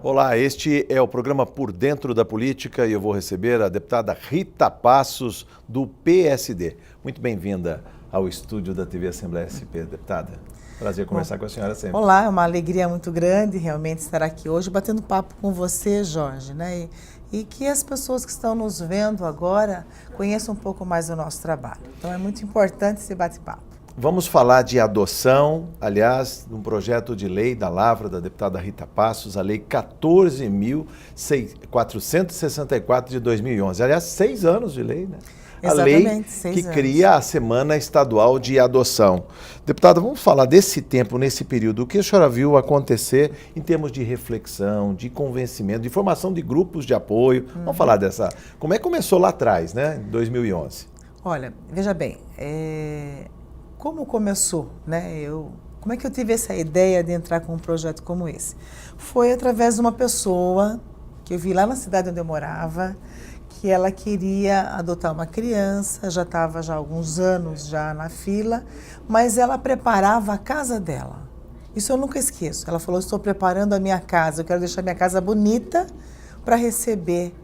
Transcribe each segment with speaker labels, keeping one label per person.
Speaker 1: Olá, este é o programa Por Dentro da Política e eu vou receber a deputada Rita Passos, do PSD. Muito bem-vinda ao estúdio da TV Assembleia SP, deputada. Prazer conversar com a senhora sempre.
Speaker 2: Olá, é uma alegria muito grande realmente estar aqui hoje batendo papo com você, Jorge, né? E que as pessoas que estão nos vendo agora conheçam um pouco mais do nosso trabalho. Então é muito importante esse bate-papo.
Speaker 1: Vamos falar de adoção, aliás, de um projeto de lei da Lavra da deputada Rita Passos, a Lei 14.464 de 2011. Aliás, 6 anos de lei, né?
Speaker 2: Exatamente,
Speaker 1: a lei
Speaker 2: 6
Speaker 1: que
Speaker 2: anos.
Speaker 1: cria a Semana Estadual de Adoção. Deputada, vamos falar desse tempo, nesse período, o que a senhora viu acontecer em termos de reflexão, de convencimento, de formação de grupos de apoio. Vamos falar dessa... Como é que começou lá atrás, né, em 2011?
Speaker 2: Olha, veja bem, como começou, né? Como é que eu tive essa ideia de entrar com um projeto como esse? Foi através de uma pessoa que eu vi lá na cidade onde eu morava, que ela queria adotar uma criança, já estava há alguns anos já na fila, mas ela preparava a casa dela. Isso eu nunca esqueço. Ela falou, estou preparando a minha casa, eu quero deixar minha casa bonita para receber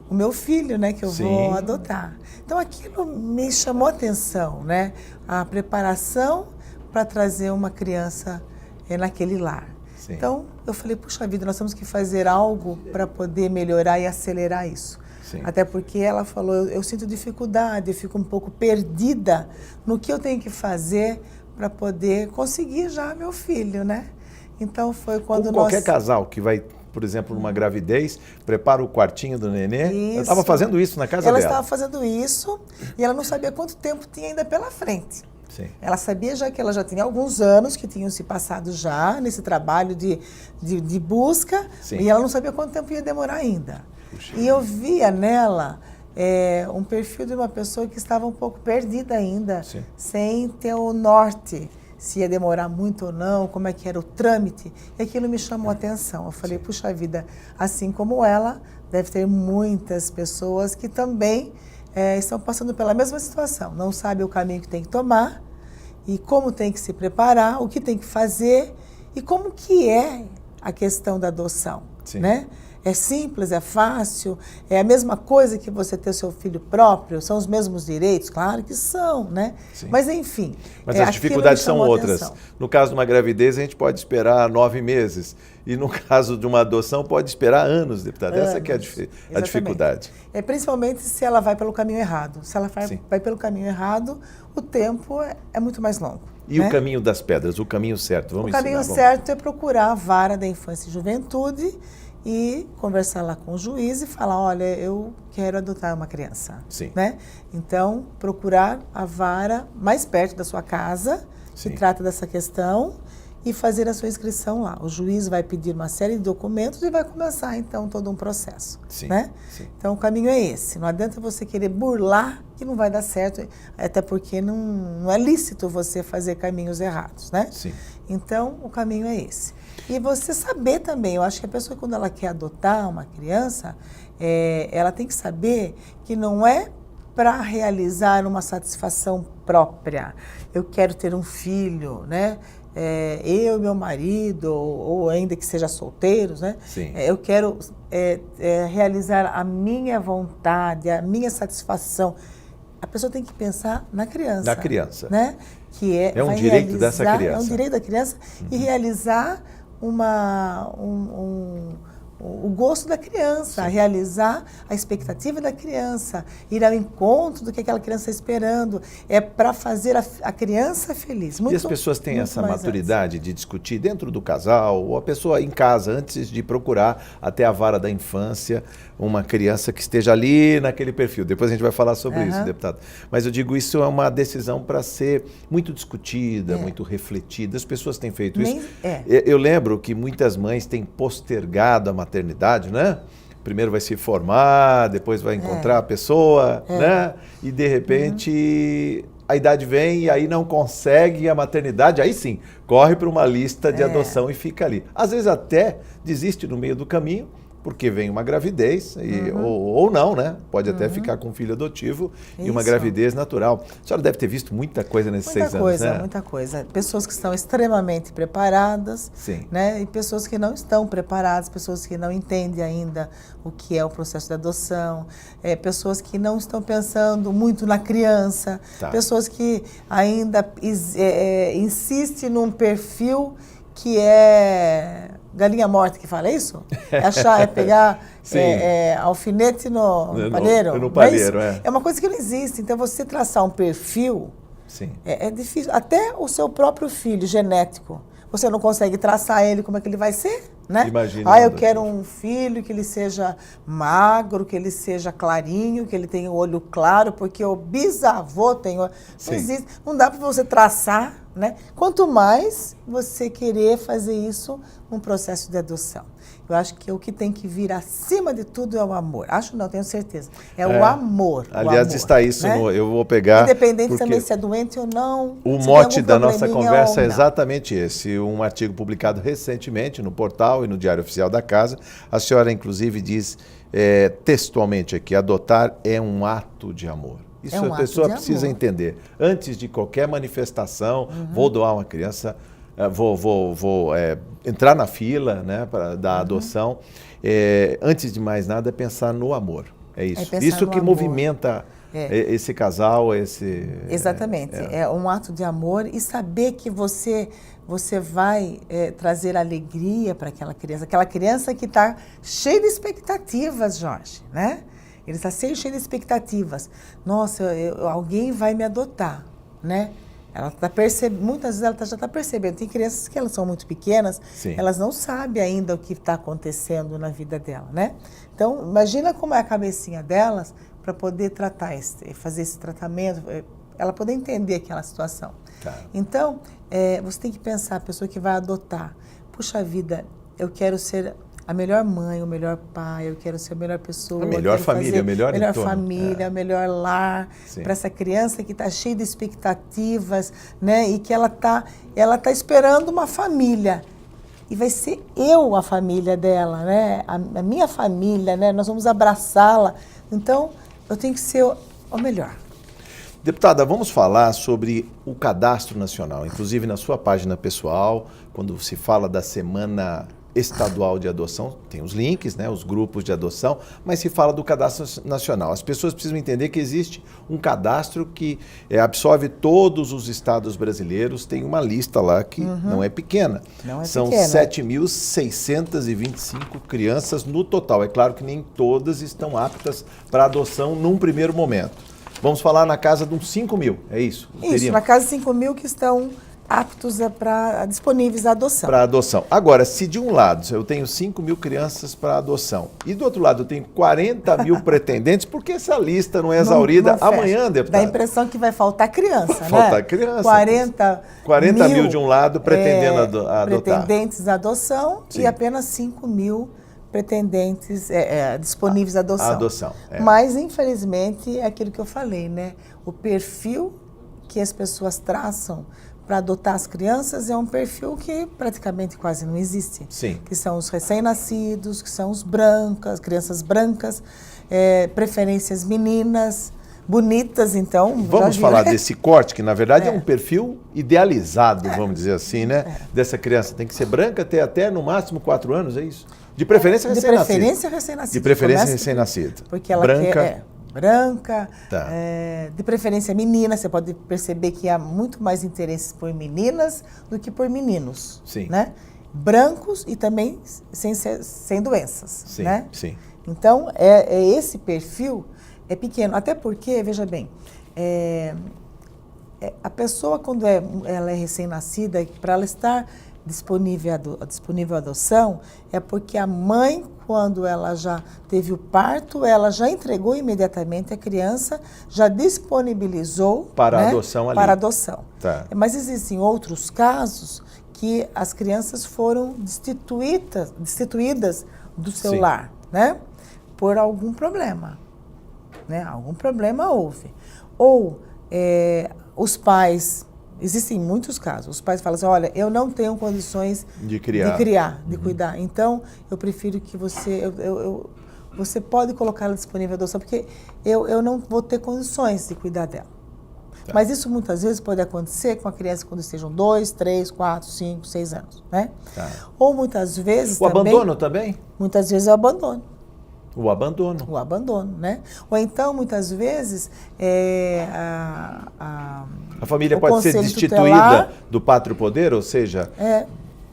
Speaker 2: o meu filho, né, que eu vou adotar. Então aquilo me chamou a atenção, né, a preparação para trazer uma criança naquele lar.
Speaker 1: Sim.
Speaker 2: Então eu falei, puxa vida, nós temos que fazer algo para poder melhorar e acelerar isso.
Speaker 1: Sim.
Speaker 2: Até porque ela falou, eu sinto dificuldade, eu fico um pouco perdida no que eu tenho que fazer para poder conseguir já meu filho, né? Então foi quando
Speaker 1: Como qualquer casal que vai, por exemplo, numa gravidez, prepara o quartinho do nenê.
Speaker 2: Isso.
Speaker 1: Eu estava fazendo isso na casa dela.
Speaker 2: Ela estava fazendo isso e ela não sabia quanto tempo tinha ainda pela frente.
Speaker 1: Sim.
Speaker 2: Ela sabia já que ela já tinha alguns anos que tinham se passado já nesse trabalho de busca.
Speaker 1: Sim.
Speaker 2: E ela não sabia quanto tempo ia demorar ainda.
Speaker 1: Puxa.
Speaker 2: E eu via nela um perfil de uma pessoa que estava um pouco perdida ainda,
Speaker 1: Sim.
Speaker 2: sem ter o norte, se ia demorar muito ou não, como é que era o trâmite. E aquilo me chamou a atenção. Eu falei, puxa vida, assim como ela, deve ter muitas pessoas que também estão passando pela mesma situação. Não sabem o caminho que tem que tomar e como tem que se preparar, o que tem que fazer e como que é a questão da adoção,
Speaker 1: Sim.
Speaker 2: né? É simples, é fácil, é a mesma coisa que você ter seu filho próprio, são os mesmos direitos? Claro que são, né?
Speaker 1: Sim.
Speaker 2: Mas enfim.
Speaker 1: Mas as dificuldades são outras.
Speaker 2: Atenção.
Speaker 1: No caso de uma gravidez, a gente pode esperar 9 meses. E no caso de uma adoção, pode esperar anos, deputada. Essa que é a dificuldade.
Speaker 2: Principalmente se ela vai pelo caminho errado. Se ela vai pelo caminho errado, o tempo é muito mais longo.
Speaker 1: E
Speaker 2: né?
Speaker 1: o caminho das pedras, o caminho certo? Vamos
Speaker 2: O caminho
Speaker 1: ensinar,
Speaker 2: certo é procurar a vara da infância e juventude e conversar lá com o juiz e falar, olha, eu quero adotar uma criança.
Speaker 1: Sim.
Speaker 2: Né? Então, procurar a vara mais perto da sua casa,
Speaker 1: Sim.
Speaker 2: que trata dessa questão, e fazer a sua inscrição lá. O juiz vai pedir uma série de documentos e vai começar, então, todo um processo.
Speaker 1: Sim.
Speaker 2: Né?
Speaker 1: Sim.
Speaker 2: Então, o caminho é esse. Não adianta você querer burlar, que não vai dar certo, até porque não é lícito você fazer caminhos errados, né?
Speaker 1: Sim.
Speaker 2: Então, o caminho é esse. E você saber também, eu acho que a pessoa, quando ela quer adotar uma criança, ela tem que saber que não é para realizar uma satisfação própria. Eu quero ter um filho, né? Eu e meu marido, ou ainda que seja solteiros, né?
Speaker 1: Sim.
Speaker 2: Eu quero realizar a minha vontade, a minha satisfação. A pessoa tem que pensar na criança.
Speaker 1: Na criança.
Speaker 2: Né? Que
Speaker 1: é um direito dessa criança.
Speaker 2: É um direito da criança e realizar o gosto da criança,
Speaker 1: Sim.
Speaker 2: realizar a expectativa da criança, ir ao encontro do que aquela criança está esperando, é para fazer a criança feliz.
Speaker 1: E as pessoas têm essa maturidade de discutir dentro do casal, ou a pessoa em casa, antes de procurar até a vara da infância, uma criança que esteja ali naquele perfil. Depois a gente vai falar sobre isso, deputado. Mas eu digo, isso é uma decisão para ser muito discutida, muito refletida. As pessoas têm feito isso. Eu lembro que muitas mães têm postergado a maternidade, né? Primeiro vai se formar, depois vai encontrar a pessoa, né? E de repente a idade vem e aí não consegue a maternidade, aí sim, corre para uma lista de adoção e fica ali. Às vezes até desiste no meio do caminho, porque vem uma gravidez, ou não, né? Pode até ficar com um filho adotivo e uma gravidez natural. A senhora deve ter visto muita coisa nesses 6 anos, né?
Speaker 2: Muita coisa. Pessoas que estão extremamente preparadas,
Speaker 1: Sim.
Speaker 2: né? E pessoas que não estão preparadas, pessoas que não entendem ainda o que é o processo de adoção, pessoas que não estão pensando muito na criança, pessoas que ainda insistem num perfil que é galinha morta, que fala isso? É pegar alfinete no palheiro.
Speaker 1: No palheiro,
Speaker 2: É uma coisa que não existe. Então, você traçar um perfil
Speaker 1: Sim.
Speaker 2: É difícil. Até o seu próprio filho genético, você não consegue traçar ele como é que ele vai ser, né?
Speaker 1: Imagina.
Speaker 2: Eu quero um filho que ele seja magro, que ele seja clarinho, que ele tenha o olho claro, porque o bisavô tem... Não existe. Não dá para você traçar, né? Quanto mais você querer fazer isso num processo de adoção. Eu acho que o que tem que vir acima de tudo é o amor. Acho não, tenho certeza. É o amor.
Speaker 1: Aliás, está isso, né? Eu vou pegar...
Speaker 2: Independente também se é doente ou não.
Speaker 1: O mote da nossa conversa é exatamente esse. Um artigo publicado recentemente no portal e no Diário Oficial da Casa. A senhora, inclusive, diz textualmente aqui, adotar é um ato de amor. Isso a pessoa precisa entender. Antes de qualquer manifestação, vou doar uma criança... Vou entrar na fila, né, da adoção. Antes de mais nada, é pensar no amor. É isso. Isso que movimenta esse casal,
Speaker 2: Exatamente. É um ato de amor e saber que você vai trazer alegria para aquela criança que está cheia de expectativas, Jorge, né? Ele está cheio de expectativas. Nossa, alguém vai me adotar, né? Ela tá muitas vezes ela já está percebendo. Tem crianças que elas são muito pequenas, elas não sabem ainda o que está acontecendo na vida dela, né? Então, imagina como é a cabecinha delas para poder fazer esse tratamento, ela poder entender aquela situação. Então, você tem que pensar, a pessoa que vai adotar, puxa vida, eu quero ser a melhor mãe, o melhor pai, eu quero ser a melhor pessoa.
Speaker 1: A melhor família,
Speaker 2: o melhor lar para essa criança que está cheia de expectativas, né? E que ela tá esperando uma família. E vai ser a família dela, né? A minha família, né? Nós vamos abraçá-la. Então, eu tenho que ser o melhor.
Speaker 1: Deputada, vamos falar sobre o Cadastro Nacional. Inclusive, na sua página pessoal, quando se fala da Semana Estadual de Adoção, tem os links, né, os grupos de adoção, mas se fala do Cadastro Nacional. As pessoas precisam entender que existe um cadastro que absorve todos os estados brasileiros, tem uma lista lá que não é pequena. São 7.625 crianças no total. É claro que nem todas estão aptas para adoção num primeiro momento. Vamos falar na casa de uns 5 mil, é isso?
Speaker 2: Isso, na casa de 5 mil que estão aptos disponíveis à adoção.
Speaker 1: Para adoção. Agora, se de um lado eu tenho 5 mil crianças para adoção e do outro lado eu tenho 40 mil pretendentes, por que essa lista não é exaurida amanhã, deputado?
Speaker 2: Dá a impressão que vai faltar criança, né?
Speaker 1: Faltar criança. 40 mil de um lado pretendendo adotar.
Speaker 2: Pretendentes à adoção e apenas 5 mil pretendentes disponíveis à adoção.
Speaker 1: Adoção.
Speaker 2: Mas, infelizmente, é aquilo que eu falei, né? O perfil que as pessoas traçam para adotar as crianças é um perfil que praticamente quase não existe.
Speaker 1: Sim.
Speaker 2: Que são os recém-nascidos, que são os crianças brancas, preferências meninas, bonitas, então...
Speaker 1: Vamos falar desse corte, que na verdade é um perfil idealizado, vamos dizer assim, né? Dessa criança. Tem que ser branca, ter até no máximo 4 anos, é isso? De preferência recém-nascido.
Speaker 2: De preferência recém-nascido.
Speaker 1: De preferência recém-nascido.
Speaker 2: Porque ela branca, de preferência menina, você pode perceber que há muito mais interesse por meninas do que por meninos, né? Brancos e também sem doenças, né?
Speaker 1: Sim.
Speaker 2: Então, esse perfil é pequeno, até porque, veja bem, a pessoa quando ela é recém-nascida, para ela estar disponível à adoção, é porque a mãe, quando ela já teve o parto, ela já entregou imediatamente a criança, já disponibilizou
Speaker 1: para adoção ali.
Speaker 2: Para adoção. Mas existem outros casos que as crianças foram destituídas do seu lar, né? Por algum problema, né? Algum problema houve. Ou os pais Existem muitos casos. Os pais falam assim, olha, eu não tenho condições
Speaker 1: de criar,
Speaker 2: de cuidar. Então, eu prefiro que você pode colocá-la disponível à adoção, porque eu não vou ter condições de cuidar dela. Tá. Mas isso muitas vezes pode acontecer com a criança quando estejam 2, 3, 4, 5, 6 anos, né? Tá. Ou muitas vezes
Speaker 1: o abandono também?
Speaker 2: Muitas vezes é o abandono.
Speaker 1: O abandono.
Speaker 2: O abandono, né? Ou então, muitas vezes,
Speaker 1: a família pode ser destituída do pátrio poder, ou seja,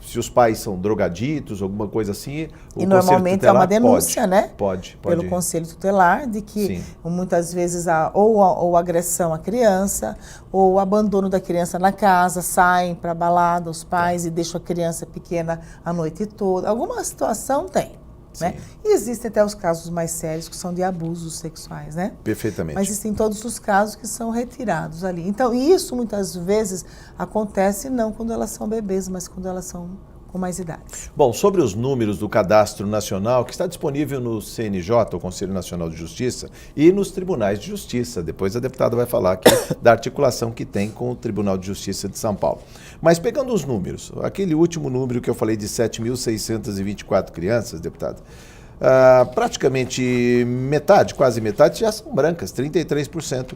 Speaker 1: se os pais são drogaditos, alguma coisa assim,
Speaker 2: e normalmente é uma denúncia, né?
Speaker 1: Pode.
Speaker 2: Pelo conselho tutelar, de que muitas vezes ou agressão à criança, ou o abandono da criança na casa, saem para balada os pais e deixam a criança pequena a noite toda. Alguma situação tem. Né? E existem até os casos mais sérios que são de abusos sexuais, né?
Speaker 1: Perfeitamente.
Speaker 2: Mas existem todos os casos que são retirados ali. Então, isso muitas vezes acontece não quando elas são bebês, mas quando elas são com mais idade.
Speaker 1: Bom, sobre os números do Cadastro Nacional, que está disponível no CNJ, o Conselho Nacional de Justiça, e nos tribunais de justiça. Depois a deputada vai falar aqui da articulação que tem com o Tribunal de Justiça de São Paulo. Mas pegando os números, aquele último número que eu falei de 7.624 crianças, deputada, praticamente metade, quase metade, já são brancas, 33%.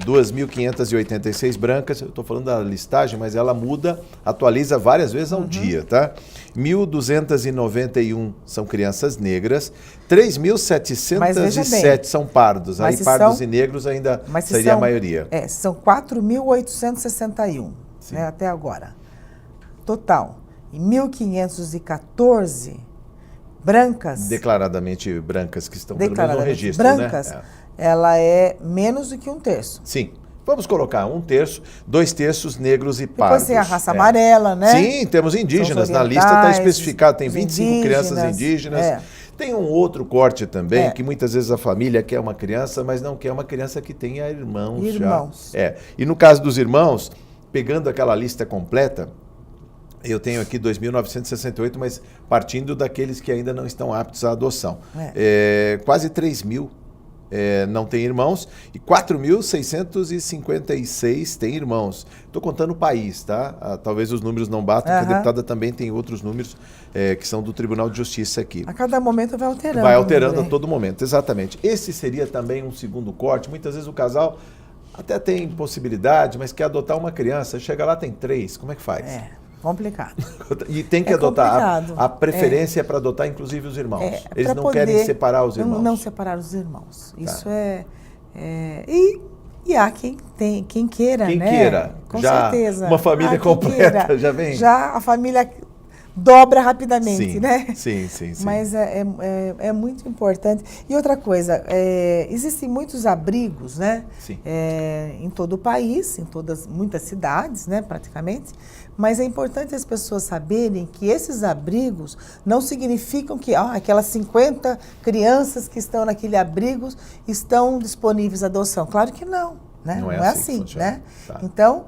Speaker 1: 2.586 brancas, eu estou falando da listagem, mas ela muda, atualiza várias vezes ao dia, tá? 1.291 são crianças negras, 3.707 são pardos, aí pardos e negros ainda seria a maioria.
Speaker 2: São 4.861, né, até agora. Total. E 1.514 brancas.
Speaker 1: Declaradamente brancas, que estão pelo menos no registro,
Speaker 2: brancas,
Speaker 1: né?
Speaker 2: Ela é menos do que 1/3.
Speaker 1: Sim. Vamos colocar 1/3, 2/3 negros e pardos.
Speaker 2: Depois tem a raça amarela, né?
Speaker 1: Sim, temos indígenas. Na lista está especificado, tem 25 crianças indígenas. Tem um outro corte também, que muitas vezes a família quer uma criança, mas não quer uma criança que tenha irmãos. Já. E no caso dos irmãos, pegando aquela lista completa, eu tenho aqui 2.968, mas partindo daqueles que ainda não estão aptos à adoção. Quase 3.000 não têm irmãos e 4.656 têm irmãos. Estou contando o país, tá? Talvez os números não batam, porque a deputada também tem outros números que são do Tribunal de Justiça aqui.
Speaker 2: A cada momento vai alterando.
Speaker 1: Vai alterando a todo momento, exatamente. Esse seria também um segundo corte. Muitas vezes o casal até tem possibilidade, mas quer adotar uma criança. Chega lá, tem 3. Como é que faz?
Speaker 2: Complicado.
Speaker 1: E tem que adotar. A preferência é para adotar, inclusive, os irmãos. Eles não querem separar os irmãos.
Speaker 2: Não separar os irmãos. Isso E há quem queira,
Speaker 1: quem
Speaker 2: né?
Speaker 1: Queira.
Speaker 2: Com certeza.
Speaker 1: Uma família completa, já vem.
Speaker 2: Já a família dobra rapidamente, né?
Speaker 1: Sim.
Speaker 2: Mas é muito importante. E outra coisa, existem muitos abrigos, né?
Speaker 1: Sim.
Speaker 2: Em todo o país, muitas cidades, né, praticamente. Mas é importante as pessoas saberem que esses abrigos não significam que aquelas 50 crianças que estão naquele abrigo estão disponíveis à adoção. Claro que não. Né? Não é assim, né? Tá. Então,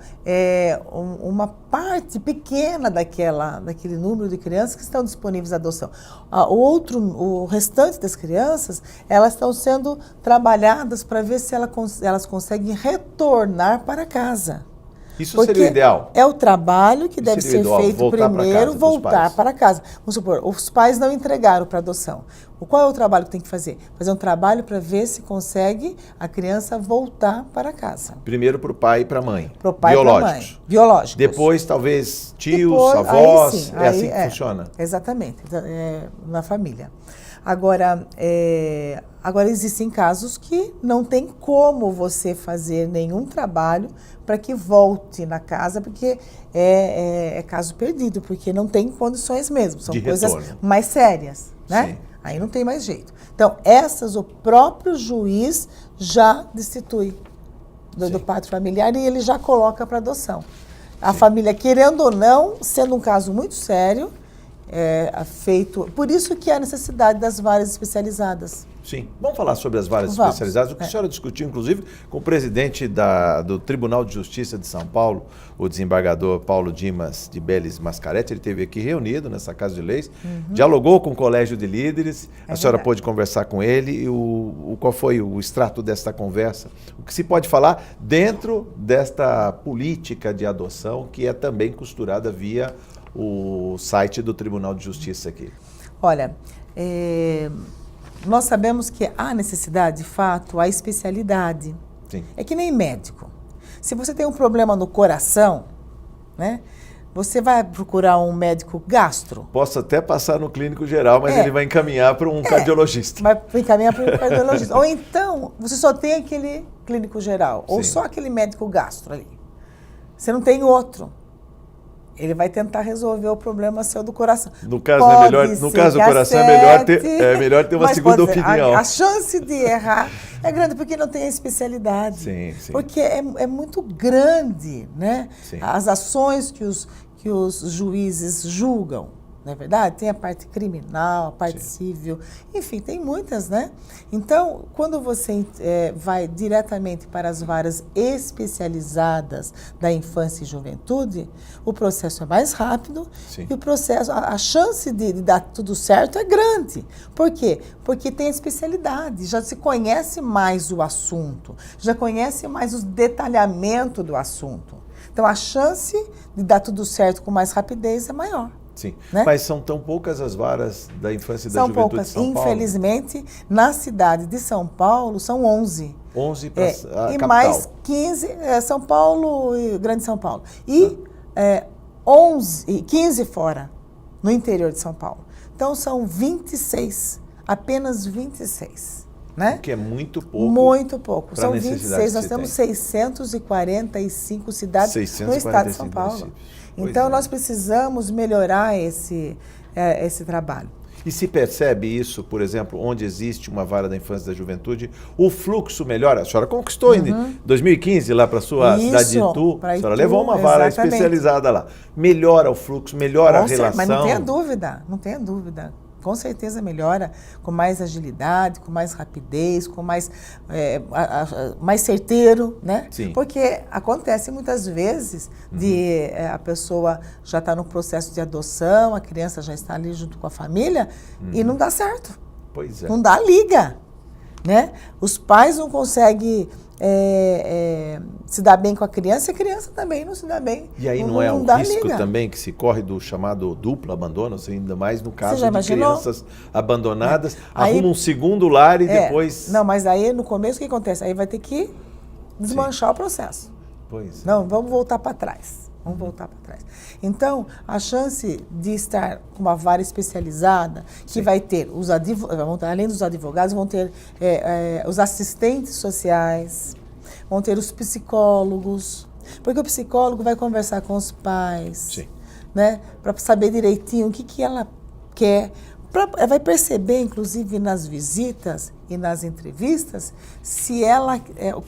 Speaker 2: uma parte pequena daquele número de crianças que estão disponíveis à adoção. O restante das crianças, elas estão sendo trabalhadas para ver se elas conseguem retornar para casa.
Speaker 1: Isso seria o ideal?
Speaker 2: É o trabalho que deve ser feito primeiro, voltar para casa. Vamos supor, os pais não entregaram para adoção. Qual é o trabalho que tem que fazer? Fazer um trabalho para ver se consegue a criança voltar para casa.
Speaker 1: Primeiro para o pai e para a mãe.
Speaker 2: Para o pai e para a mãe. Biológicos.
Speaker 1: Depois, talvez, tios, avós. É assim que funciona?
Speaker 2: Exatamente, na família. Agora, existem casos que não tem como você fazer nenhum trabalho para que volte na casa, porque é caso perdido, porque não tem condições mesmo. São coisas mais sérias, né? Sim. Aí não tem mais jeito. Então, o próprio juiz já destitui do pátrio familiar e ele já coloca para adoção. A família, querendo ou não, sendo um caso muito sério, feito. Por isso que há necessidade das varas especializadas.
Speaker 1: Sim. Vamos falar sobre as varas especializadas, o que a senhora discutiu, inclusive, com o presidente do Tribunal de Justiça de São Paulo, o desembargador Paulo Dimas de Bellis Mascaretti. Ele esteve aqui reunido nessa Casa de Leis, dialogou com o Colégio de Líderes, a senhora pôde conversar com ele, e qual foi o extrato desta conversa? O que se pode falar dentro desta política de adoção, que é também costurada via o site do Tribunal de Justiça aqui?
Speaker 2: Olha, nós sabemos que há necessidade, de fato, há especialidade.
Speaker 1: Sim.
Speaker 2: É que nem médico. Se você tem um problema no coração, né, você vai procurar um médico gastro.
Speaker 1: Posso até passar no clínico geral, mas ele vai encaminhar para um cardiologista.
Speaker 2: Vai encaminhar para um cardiologista. Ou então, você só tem aquele clínico geral, ou só aquele médico gastro ali. Você não tem outro. Ele vai tentar resolver o problema seu do coração.
Speaker 1: No caso, no caso do coração é melhor ter uma segunda opinião.
Speaker 2: A chance de errar é grande porque não tem a especialidade.
Speaker 1: Sim, sim.
Speaker 2: Porque é muito grande, né?
Speaker 1: Sim.
Speaker 2: As ações que os juízes julgam. Não é verdade? Tem a parte criminal, a parte civil, enfim, tem muitas, né? Então, quando você vai diretamente para as varas especializadas da infância e juventude, o processo é mais rápido e o processo, a chance de dar tudo certo é grande. Por quê? Porque tem a especialidade, já se conhece mais o assunto, já conhece mais o detalhamento do assunto. Então, a chance de dar tudo certo com mais rapidez é maior.
Speaker 1: Sim,
Speaker 2: né?
Speaker 1: Mas são tão poucas as varas da infância e da
Speaker 2: são
Speaker 1: juventude
Speaker 2: poucas.
Speaker 1: de São Paulo?
Speaker 2: Infelizmente, na cidade de São Paulo, são 11.
Speaker 1: 11 para a
Speaker 2: e
Speaker 1: capital.
Speaker 2: Mais 15, São Paulo e Grande São Paulo. E 15 fora, no interior de São Paulo. Então, são 26, apenas 26. Né?
Speaker 1: Que é muito pouco.
Speaker 2: Muito pouco. São 26. Nós temos
Speaker 1: tem.
Speaker 2: 645 cidades
Speaker 1: 645
Speaker 2: no estado de São Paulo.
Speaker 1: Municípios.
Speaker 2: Então, nós precisamos melhorar esse trabalho.
Speaker 1: E se percebe isso, por exemplo, onde existe uma vara da infância e da juventude, o fluxo melhora? A senhora conquistou em 2015 lá para a sua cidade de Itu, a senhora levou uma vara especializada lá. Melhora o fluxo, melhora a relação.
Speaker 2: Mas não tenha dúvida, não tenha dúvida. Com certeza melhora, com mais agilidade, com mais rapidez, com mais certeiro, né?
Speaker 1: Sim.
Speaker 2: Porque acontece muitas vezes de a pessoa já está no processo de adoção, a criança já está ali junto com a família e não dá certo.
Speaker 1: Pois é.
Speaker 2: Não dá liga, né? Os pais não conseguem se dar bem com a criança e a criança também não se dá bem.
Speaker 1: E aí não é um risco também que se corre do chamado duplo abandono, ainda mais no caso de crianças abandonadas, arruma um segundo lar e depois...
Speaker 2: Não, mas aí no começo o que acontece? Aí vai ter que desmanchar o processo.
Speaker 1: Pois é.
Speaker 2: Não, vamos voltar para trás. Vamos voltar para trás. Então, a chance de estar com uma vara especializada, que vai ter além dos advogados, vão ter os assistentes sociais, vão ter os psicólogos, porque o psicólogo vai conversar com os pais, né, para saber direitinho o que ela quer. Vai perceber, inclusive, nas visitas e nas entrevistas,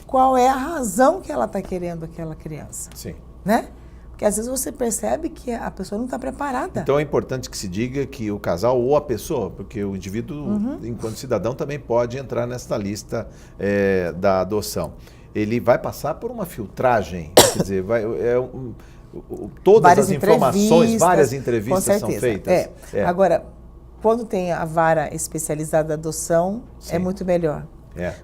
Speaker 2: qual é a razão que ela está querendo aquela criança.
Speaker 1: Sim.
Speaker 2: Né? Porque às vezes você percebe que a pessoa não está preparada.
Speaker 1: Então é importante que se diga que o casal ou a pessoa, porque o indivíduo, enquanto cidadão, também pode entrar nesta lista da adoção. Ele vai passar por uma filtragem, quer dizer, todas várias as informações, várias entrevistas são feitas.
Speaker 2: Agora, quando tem a vara especializada da adoção, é muito melhor.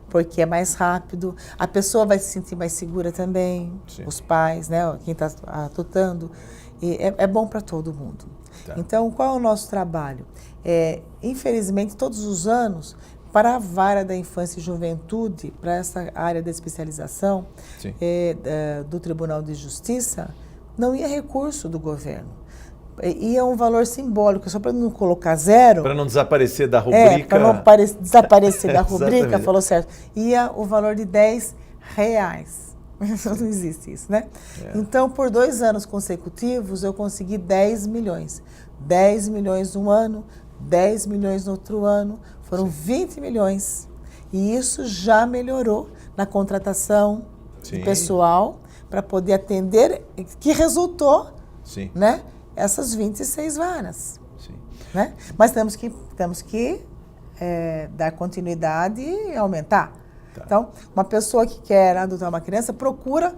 Speaker 2: Porque é mais rápido, a pessoa vai se sentir mais segura também, os pais, né, quem está adotando, e é bom para todo mundo. Então, qual é o nosso trabalho? Infelizmente, todos os anos, para a vara da infância e juventude, para essa área da especialização do Tribunal de Justiça, não ia recurso do governo. E é um valor simbólico, só para não colocar zero.
Speaker 1: Para não desaparecer da rubrica.
Speaker 2: Para não desaparecer da rubrica, falou certo. Ia o valor de R$10. Não existe isso, né? Então, por 2 anos consecutivos, eu consegui 10 milhões. 10 milhões um ano, 10 milhões no outro ano, foram 20 milhões. E isso já melhorou na contratação de pessoal para poder atender, que resultou, né? Essas 26 varas.
Speaker 1: Sim.
Speaker 2: né? Mas temos que dar continuidade e aumentar. Tá. Então, uma pessoa que quer adotar uma criança, procura...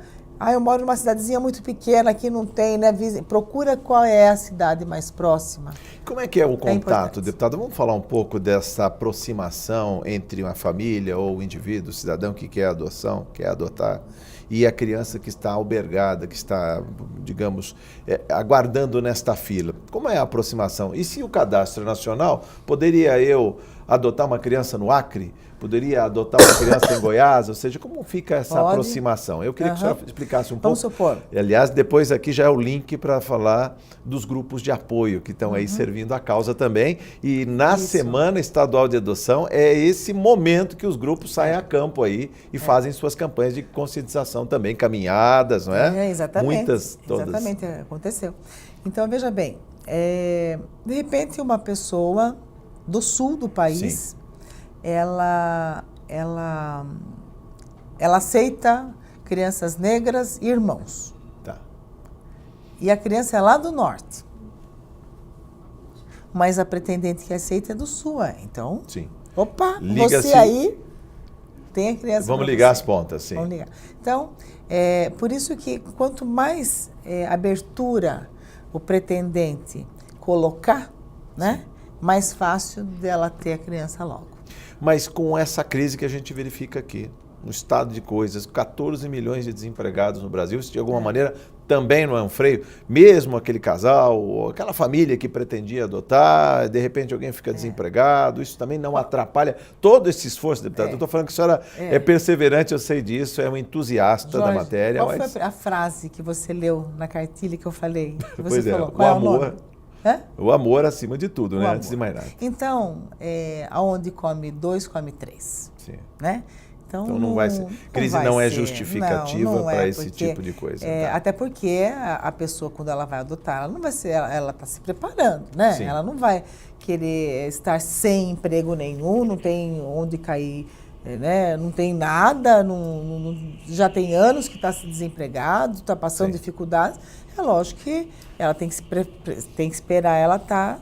Speaker 2: eu moro numa cidadezinha muito pequena, aqui não tem, né? Procura qual é a cidade mais próxima.
Speaker 1: Como é que é o contato, deputada? Vamos falar um pouco dessa aproximação entre uma família ou o indivíduo, o cidadão que quer adoção, quer adotar, e a criança que está albergada, que está, digamos, aguardando nesta fila. Como é a aproximação? E se o cadastro nacional, poderia eu adotar uma criança no Acre? Poderia adotar uma criança em Goiás? Ou seja, como fica essa aproximação? Eu queria que a senhora explicasse um pouco.
Speaker 2: Vamos supor.
Speaker 1: Aliás, depois aqui já é o link para falar dos grupos de apoio que estão aí servindo a causa também. E na Semana Estadual de Adoção é esse momento que os grupos saem a campo aí e fazem suas campanhas de conscientização também, caminhadas, não é?
Speaker 2: Exatamente.
Speaker 1: Muitas, todas.
Speaker 2: Exatamente, aconteceu. Então, veja bem, de repente uma pessoa do sul do país... Sim. Ela aceita crianças negras e irmãos.
Speaker 1: Tá.
Speaker 2: E a criança é lá do norte. Mas a pretendente que aceita é do sul. Então, sim. Opa, você aí tem a criança.
Speaker 1: Vamos ligar as pontas, sim.
Speaker 2: Vamos ligar. Então, por isso que quanto mais abertura o pretendente colocar, né, mais fácil dela ter a criança logo.
Speaker 1: Mas com essa crise que a gente verifica aqui, no estado de coisas, 14 milhões de desempregados no Brasil, isso de alguma maneira também não é um freio? Mesmo aquele casal, ou aquela família que pretendia adotar, de repente alguém fica desempregado, isso também não atrapalha todo esse esforço, deputado? Eu estou falando que a senhora é perseverante, eu sei disso, é um entusiasta da matéria.
Speaker 2: Qual foi a frase que você leu na cartilha que eu falei? Que você
Speaker 1: pois
Speaker 2: falou?
Speaker 1: Qual é o amor. O amor acima de tudo, né? Antes de mais nada.
Speaker 2: Então, aonde come dois, come três.
Speaker 1: Sim.
Speaker 2: Né?
Speaker 1: Então não vai ser. Crise não é justificativa para esse tipo de coisa. Tá?
Speaker 2: Até porque a pessoa, quando ela vai adotar, ela não vai ser, ela está se preparando, né? Sim. Ela não vai querer estar sem emprego nenhum, não tem onde cair, né? Não tem nada, já tem anos que está desempregado, está passando dificuldades. É lógico que ela tem que esperar ela estar,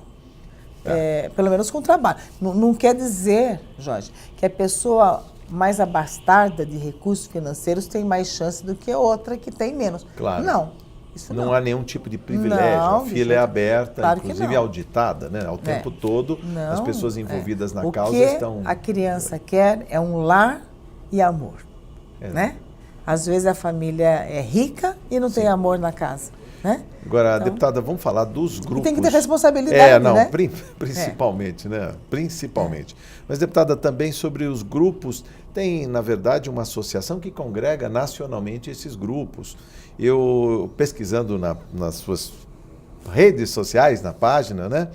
Speaker 2: pelo menos com trabalho. Não quer dizer, Jorge, que a pessoa mais abastada de recursos financeiros tem mais chance do que outra que tem menos.
Speaker 1: Claro.
Speaker 2: Não. Isso não
Speaker 1: há nenhum tipo de privilégio. A fila é aberta, claro, inclusive auditada, né? Ao tempo todo, as pessoas envolvidas na causa estão...
Speaker 2: O que a criança quer é um lar e amor, né? Às vezes a família é rica e não tem amor na casa. Né?
Speaker 1: Agora, deputada, vamos falar dos grupos...
Speaker 2: Tem que ter responsabilidade, né?
Speaker 1: Principalmente, né? Principalmente. Mas, deputada, também sobre os grupos, tem, na verdade, uma associação que congrega nacionalmente esses grupos. Eu, pesquisando nas suas redes sociais, na página, né?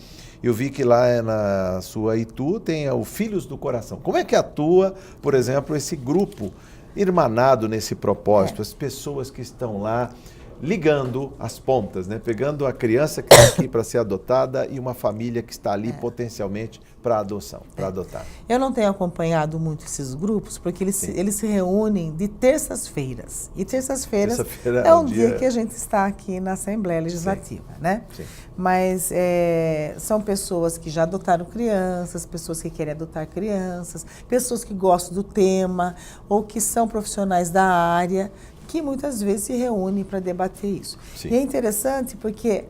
Speaker 1: Eu vi que lá na sua Itu tem o Filhos do Coração. Como é que atua, por exemplo, esse grupo irmanado nesse propósito? As pessoas que estão lá ligando as pontas, né? Pegando a criança que está aqui para ser adotada e uma família que está ali potencialmente para adoção, para adotar.
Speaker 2: Eu não tenho acompanhado muito esses grupos, porque eles se reúnem de terças-feiras. E terças-feiras é um dia que a gente está aqui na Assembleia Legislativa, né? Sim. Mas são pessoas que já adotaram crianças, pessoas que querem adotar crianças, pessoas que gostam do tema ou que são profissionais da área, que muitas vezes se reúnem para debater isso. Sim. E é interessante porque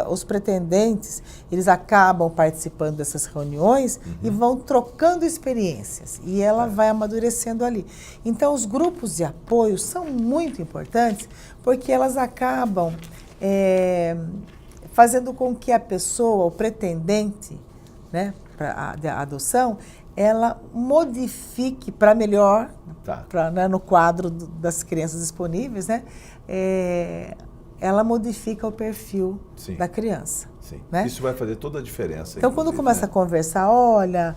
Speaker 2: os pretendentes, eles acabam participando dessas reuniões e vão trocando experiências. E ela vai amadurecendo ali. Então, os grupos de apoio são muito importantes porque elas acabam fazendo com que a pessoa, o pretendente, né, para a adoção, ela modifique para melhor, né, no quadro das crianças disponíveis, né, ela modifica o perfil da criança.
Speaker 1: Sim.
Speaker 2: Né?
Speaker 1: Isso vai fazer toda a diferença.
Speaker 2: Então, quando começa a conversar, olha,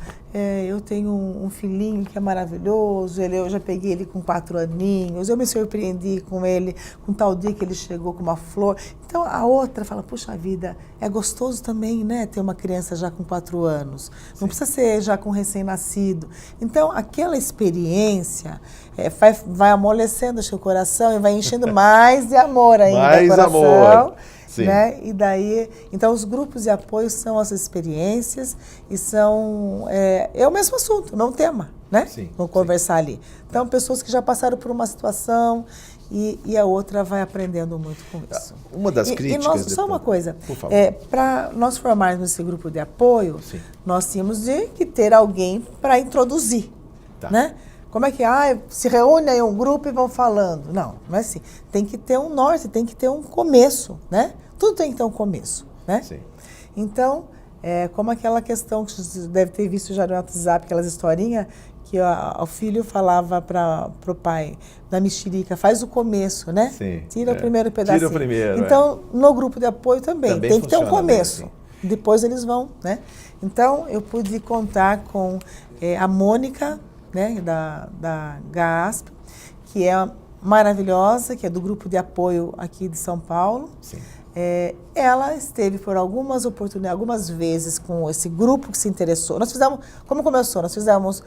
Speaker 2: eu tenho um filhinho que é maravilhoso, eu já peguei ele com 4 aninhos, eu me surpreendi com ele, com tal dia que ele chegou com uma flor. Então, a outra fala, puxa vida, é gostoso também, né, ter uma criança já com 4 anos. Não precisa ser já com recém-nascido. Então, aquela experiência vai amolecendo o seu coração e vai enchendo mais de amor ainda.
Speaker 1: Mais amor. Sim.
Speaker 2: Né? E daí, então os grupos de apoio são as experiências e são é o mesmo assunto, não tema, né?
Speaker 1: Sim,
Speaker 2: Vamos conversar ali. Então pessoas que já passaram por uma situação e a outra vai aprendendo muito com isso.
Speaker 1: Uma das críticas...
Speaker 2: Só uma coisa,
Speaker 1: por favor.
Speaker 2: Para nós formarmos esse grupo de apoio,
Speaker 1: Sim.
Speaker 2: nós tínhamos que ter alguém para introduzir,
Speaker 1: Tá.
Speaker 2: né? Como é que se reúne aí um grupo e vão falando? Não, não é assim. Tem que ter um norte, tem que ter um começo, né? Tudo tem que ter um começo, né?
Speaker 1: Sim.
Speaker 2: Então, como aquela questão que você deve ter visto já no WhatsApp, aquelas historinhas que o filho falava para o pai da mexerica, faz o começo, né?
Speaker 1: Sim,
Speaker 2: Tira o primeiro pedacinho.
Speaker 1: Tira o primeiro.
Speaker 2: Então, no grupo de apoio também tem que ter um começo.
Speaker 1: Bem,
Speaker 2: depois eles vão, né? Então, eu pude contar com a Mônica, né, da GASP, que é maravilhosa, que é do grupo de apoio aqui de São Paulo.
Speaker 1: Sim.
Speaker 2: Ela esteve por algumas oportunidades, algumas vezes com esse grupo que se interessou. Nós fizemos, como começou? Nós fizemos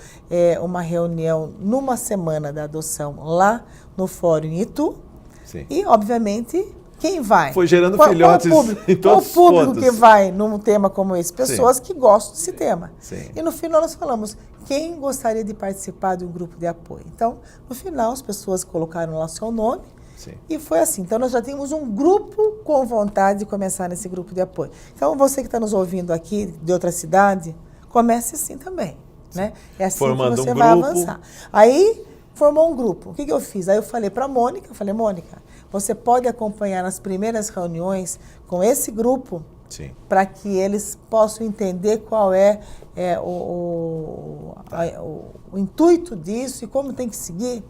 Speaker 2: uma reunião numa semana da adoção lá no Fórum em Itu.
Speaker 1: Sim.
Speaker 2: E, obviamente, quem vai?
Speaker 1: Foi gerando filhotes em todos os
Speaker 2: Qual o público
Speaker 1: pontos.
Speaker 2: que vai num tema como esse? Pessoas que gostam desse tema.
Speaker 1: Sim.
Speaker 2: E no final nós falamos, quem gostaria de participar de um grupo de apoio? Então, no final, as pessoas colocaram lá seu nome.
Speaker 1: Sim.
Speaker 2: E foi assim. Então, nós já temos um grupo com vontade de começar nesse grupo de apoio. Então, você que está nos ouvindo aqui, de outra cidade, comece assim também. Né? É assim
Speaker 1: Formando
Speaker 2: que você
Speaker 1: um
Speaker 2: vai
Speaker 1: grupo.
Speaker 2: avançar. Aí, formou um grupo. O que eu fiz? Aí eu falei para a Mônica, Mônica, você pode acompanhar nas primeiras reuniões com esse grupo para que eles possam entender qual o intuito disso e como tem que seguir.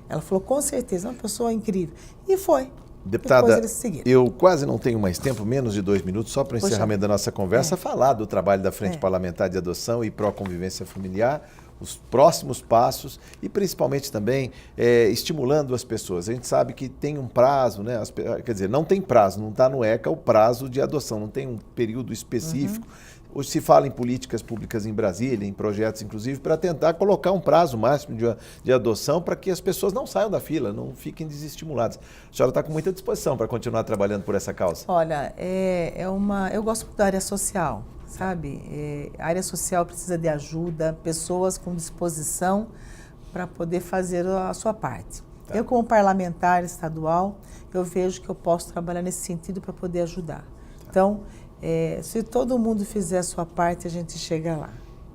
Speaker 2: Ela falou, com certeza, é uma pessoa incrível. E foi.
Speaker 1: Deputada, eu quase não tenho mais tempo, menos de 2 minutos, só para o encerramento da nossa conversa, falar do trabalho da Frente Parlamentar de Adoção e Pró-Convivência Familiar, os próximos passos e principalmente também estimulando as pessoas. A gente sabe que tem um prazo, né? Quer dizer, não tem prazo, não está no ECA o prazo de adoção, não tem um período específico. Hoje se fala em políticas públicas em Brasília, em projetos inclusive, para tentar colocar um prazo máximo de adoção para que as pessoas não saiam da fila, não fiquem desestimuladas. A senhora está com muita disposição para continuar trabalhando por essa causa?
Speaker 2: Olha, eu gosto muito da área social, sabe? A área social precisa de ajuda, pessoas com disposição para poder fazer a sua parte. Eu, como parlamentar estadual, eu vejo que eu posso trabalhar nesse sentido para poder ajudar. Então, se todo mundo fizer a sua parte, a gente chega lá,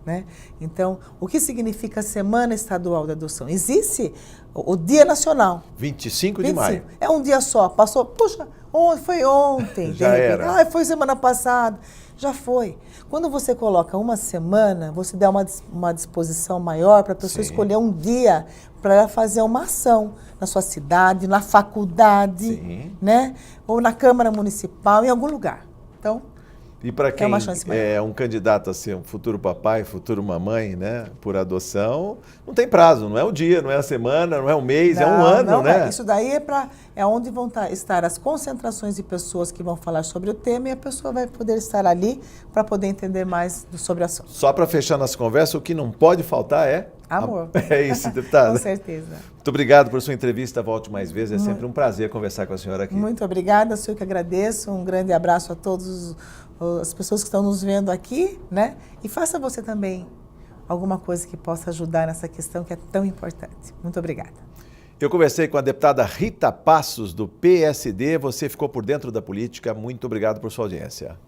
Speaker 2: né? Então, o que significa a Semana Estadual da Adoção? Existe o Dia Nacional.
Speaker 1: 25 de maio.
Speaker 2: É um dia só. Passou, puxa, foi ontem.
Speaker 1: Já era.
Speaker 2: Foi semana passada. Já foi. Quando você coloca uma semana, você dá uma disposição maior para a pessoa escolher um dia para ela fazer uma ação na sua cidade, na faculdade, né? Ou na Câmara Municipal, em algum lugar. Então,
Speaker 1: e para quem é um candidato a ser um futuro papai, futuro mamãe, né, por adoção, não tem prazo, não é o dia, não é a semana, não é o mês, é um ano, né?
Speaker 2: Isso daí é onde vão estar as concentrações de pessoas que vão falar sobre o tema e a pessoa vai poder estar ali para poder entender mais sobre o assunto.
Speaker 1: Só para fechar nossa conversa, o que não pode faltar é...
Speaker 2: amor.
Speaker 1: É isso, deputada.
Speaker 2: Com certeza.
Speaker 1: Muito obrigado por sua entrevista, volte mais vezes, é sempre um prazer conversar com a senhora aqui.
Speaker 2: Muito obrigada, eu que agradeço, um grande abraço a todas as pessoas que estão nos vendo aqui, né? E faça você também alguma coisa que possa ajudar nessa questão que é tão importante. Muito obrigada.
Speaker 1: Eu conversei com a deputada Rita Passos, do PSD. Você ficou por dentro da política. Muito obrigado por sua audiência.